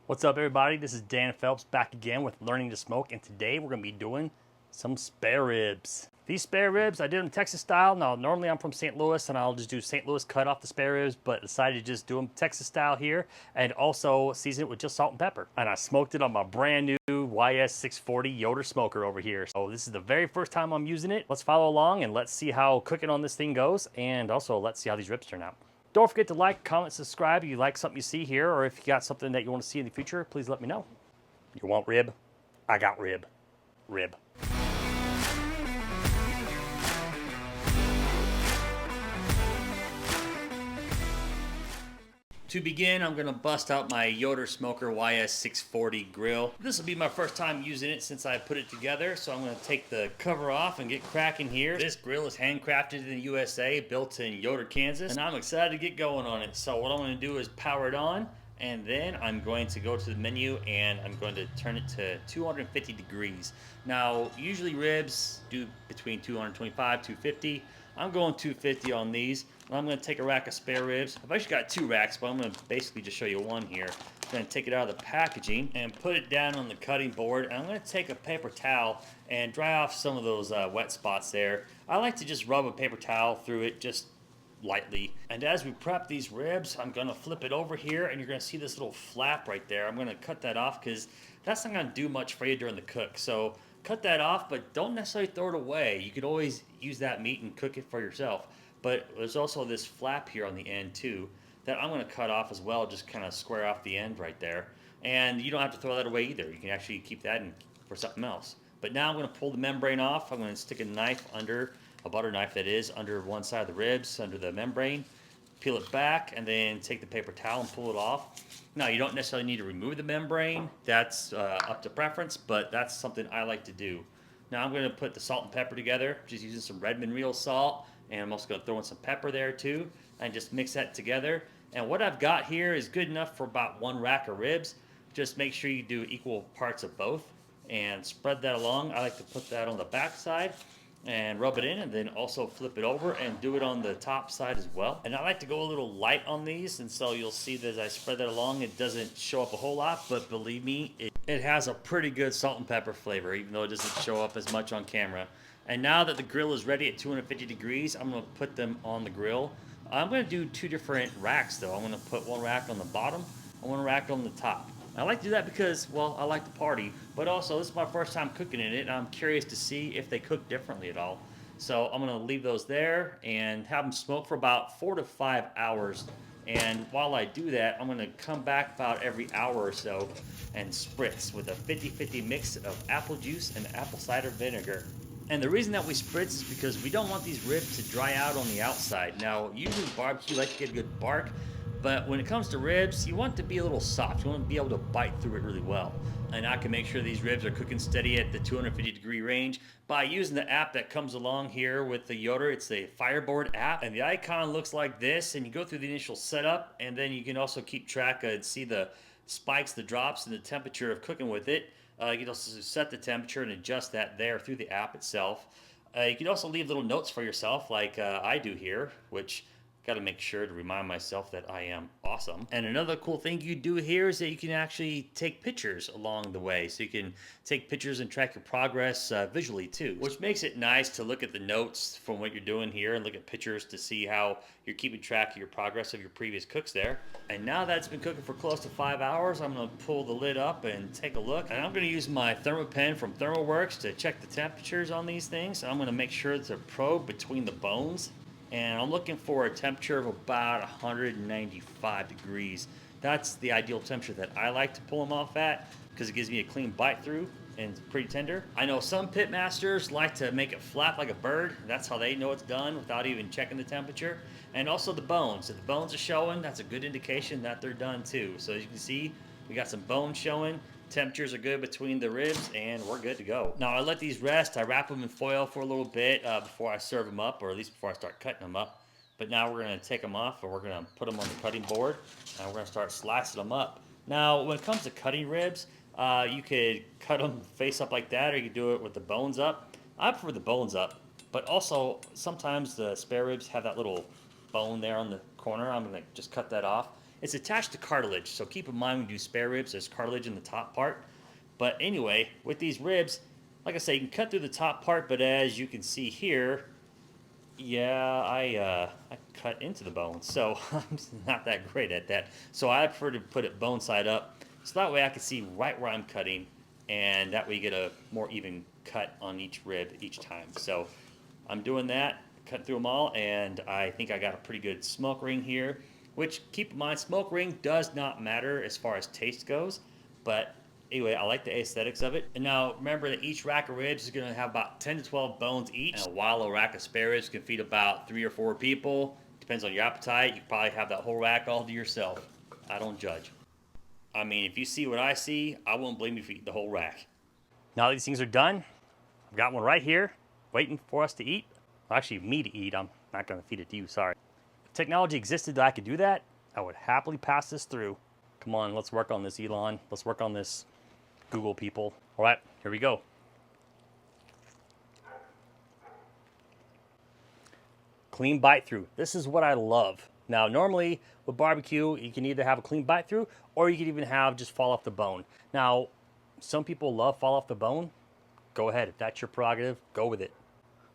What's up, everybody? This is Dan Phelps back again with Learning to Smoke, and today we're going to be doing some spare ribs. These spare ribs, I did them Texas style. Now, normally I'm from St. Louis, and I'll just do St. Louis cut off the spare ribs, but decided to just do them Texas style here, and also season it with just salt and pepper. And I smoked it on my brand new YS640 Yoder Smoker over here. So this is the very first time I'm using it. Let's follow along, and let's see how cooking on this thing goes, and also let's see how these ribs turn out. Don't forget to like, comment, subscribe if you like something you see here, or if you got something that you want to see in the future, please let me know. You want rib? I got rib. Rib. To begin, I'm going to bust out my Yoder Smoker YS640 grill. This will be my first time using it since I put it together, so I'm going to take the cover off and get cracking here. This grill is handcrafted in the USA, built in Yoder, Kansas, and I'm excited to get going on it. So what I'm going to do is power it on, and then I'm going to go to the menu and I'm going to turn it to 250 degrees. Now, usually ribs do between 225, 250. I'm going 250 on these. I'm going to take a rack of spare ribs. I've actually got 2 racks, but I'm going to basically just show you one here. I'm going to take it out of the packaging and put it down on the cutting board. And I'm going to take a paper towel and dry off some of those wet spots there. I like to just rub a paper towel through it just lightly. And as we prep these ribs, I'm going to flip it over here, and you're going to see this little flap right there. I'm going to cut that off because that's not going to do much for you during the cook. So cut that off, but don't necessarily throw it away. You could always use that meat and cook it for yourself. But there's also this flap here on the end too that I'm going to cut off as well, just kind of square off the end right there. And you don't have to throw that away either. You can actually keep that for something else. But now I'm going to pull the membrane off. I'm going to stick a knife under, a butter knife that is, under one side of the ribs, under the membrane. Peel it back, and then take the paper towel and pull it off. Now, you don't necessarily need to remove the membrane. That's up to preference, but that's something I like to do. Now I'm going to put the salt and pepper together, just using some Redmond real salt, and I'm also going to throw in some pepper there too, and just mix that together. And what I've got here is good enough for about 1 rack of ribs. Just make sure you do equal parts of both, and spread that along. I like to put that on the back side and rub it in, and then also flip it over and do it on the top side as well. And I like to go a little light on these, and so you'll see that as I spread that along, it doesn't show up a whole lot, but believe me, it has a pretty good salt and pepper flavor, even though it doesn't show up as much on camera. And now that the grill is ready at 250 degrees, I'm going to put them on the grill. I'm going to do 2 different racks though. I'm going to put 1 rack on the bottom and 1 rack on the top. I like to do that because, well, I like to party, but also this is my first time cooking in it, and I'm curious to see if they cook differently at all. So I'm going to leave those there and have them smoke for about 4 to 5 hours. And while I do that, I'm going to come back about every hour or so and spritz with a 50-50 mix of apple juice and apple cider vinegar. And the reason that we spritz is because we don't want these ribs to dry out on the outside. Now, usually barbecue, you like to get a good bark, but when it comes to ribs, you want it to be a little soft. You want to be able to bite through it really well. And I can make sure these ribs are cooking steady at the 250 degree range by using the app that comes along here with the Yoder. It's the Fireboard app, and the icon looks like this, and you go through the initial setup, and then you can also keep track and see the spikes, the drops, and the temperature of cooking with it. You can also set the temperature and adjust that there through the app itself. You can also leave little notes for yourself like I do here, which got to make sure to remind myself that I am awesome. And another cool thing you do here is that you can actually take pictures along the way. So you can take pictures and track your progress visually too, which makes it nice to look at the notes from what you're doing here and look at pictures to see how you're keeping track of your progress of your previous cooks there. And now that it's been cooking for close to 5 hours, I'm going to pull the lid up and take a look. And I'm going to use my ThermoPen from ThermoWorks to check the temperatures on these things. I'm going to make sure it's a probe between the bones. And I'm looking for a temperature of about 195 degrees. That's the ideal temperature that I like to pull them off at because it gives me a clean bite through and it's pretty tender. I know some pit masters like to make it flap like a bird. That's how they know it's done without even checking the temperature. And also the bones. If the bones are showing, that's a good indication that they're done too. So as you can see, we got some bones showing. Temperatures are good between the ribs, and we're good to go. Now I let these rest. I wrap them in foil for a little bit before I serve them up, or at least before I start cutting them up. But now we're going to take them off, and we're going to put them on the cutting board, and we're going to start slicing them up. Now, when it comes to cutting ribs, you could cut them face up like that, or you could do it with the bones up. I prefer the bones up, but also sometimes the spare ribs have that little bone there on the corner. I'm going to just cut that off. It's attached to cartilage, so keep in mind when you do spare ribs, there's cartilage in the top part. But anyway, with these ribs, like I say, you can cut through the top part, but as you can see here, yeah, I cut into the bone, so I'm not that great at that. So I prefer to put it bone side up, so that way I can see right where I'm cutting, and that way you get a more even cut on each rib each time. So I'm doing that, cut through them all, and I think I got a pretty good smoke ring here, which, keep in mind, smoke ring does not matter as far as taste goes, but anyway, I like the aesthetics of it. And now remember that each rack of ribs is going to have about 10 to 12 bones each. And while a rack of spare ribs can feed about 3 or 4 people, depends on your appetite, you probably have that whole rack all to yourself. I don't judge. I mean, if you see what I see, I won't blame you for eating the whole rack. Now that these things are done, I've got one right here waiting for us to eat. Well, actually, me to eat. I'm not going to feed it to you, sorry. If technology existed that I could do that, I would happily pass this through. Come on, let's work on this, Elon. Let's work on this, Google people. All right, here we go. Clean bite through. This is what I love. Now, normally with barbecue, you can either have a clean bite through or you can even have just fall off the bone. Now, some people love fall off the bone. Go ahead. If that's your prerogative, go with it.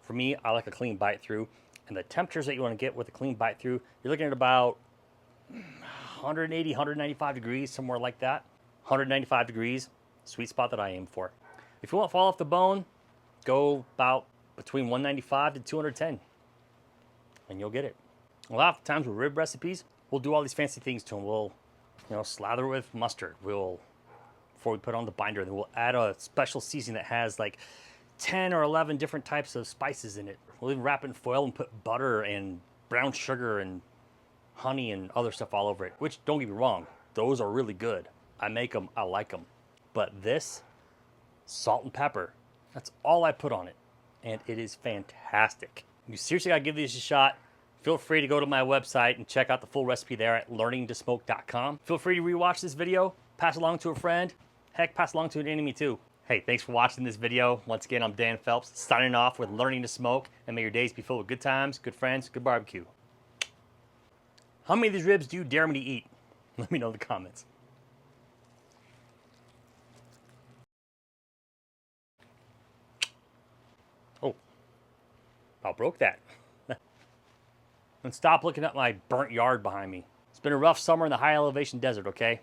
For me, I like a clean bite through. And the temperatures that you want to get with a clean bite through, you're looking at about 180, 195 degrees, somewhere like that. 195 degrees. Sweet spot that I aim for. If you want to fall off the bone, go about between 195 to 210 and you'll get it. A lot of times with rib recipes, we'll do all these fancy things to them. We'll, slather with mustard. Before we put on the binder, then we'll add a special seasoning that has like 10 or 11 different types of spices in it. We'll even wrap it in foil and put butter and brown sugar and honey and other stuff all over it, which, don't get me wrong, those are really good. I make them, I like them. But this, salt and pepper, that's all I put on it. And it is fantastic. You seriously gotta give these a shot. Feel free to go to my website and check out the full recipe there at learningtosmoke.com. Feel free to rewatch this video, pass it along to a friend, heck, pass it along to an enemy too. Hey, thanks for watching this video. Once again, I'm Dan Phelps, signing off with Learning to Smoke, and may your days be filled with good times, good friends, good barbecue. How many of these ribs do you dare me to eat? Let me know in the comments. Oh, I broke that. And stop looking at my burnt yard behind me. It's been a rough summer in the high elevation desert, okay?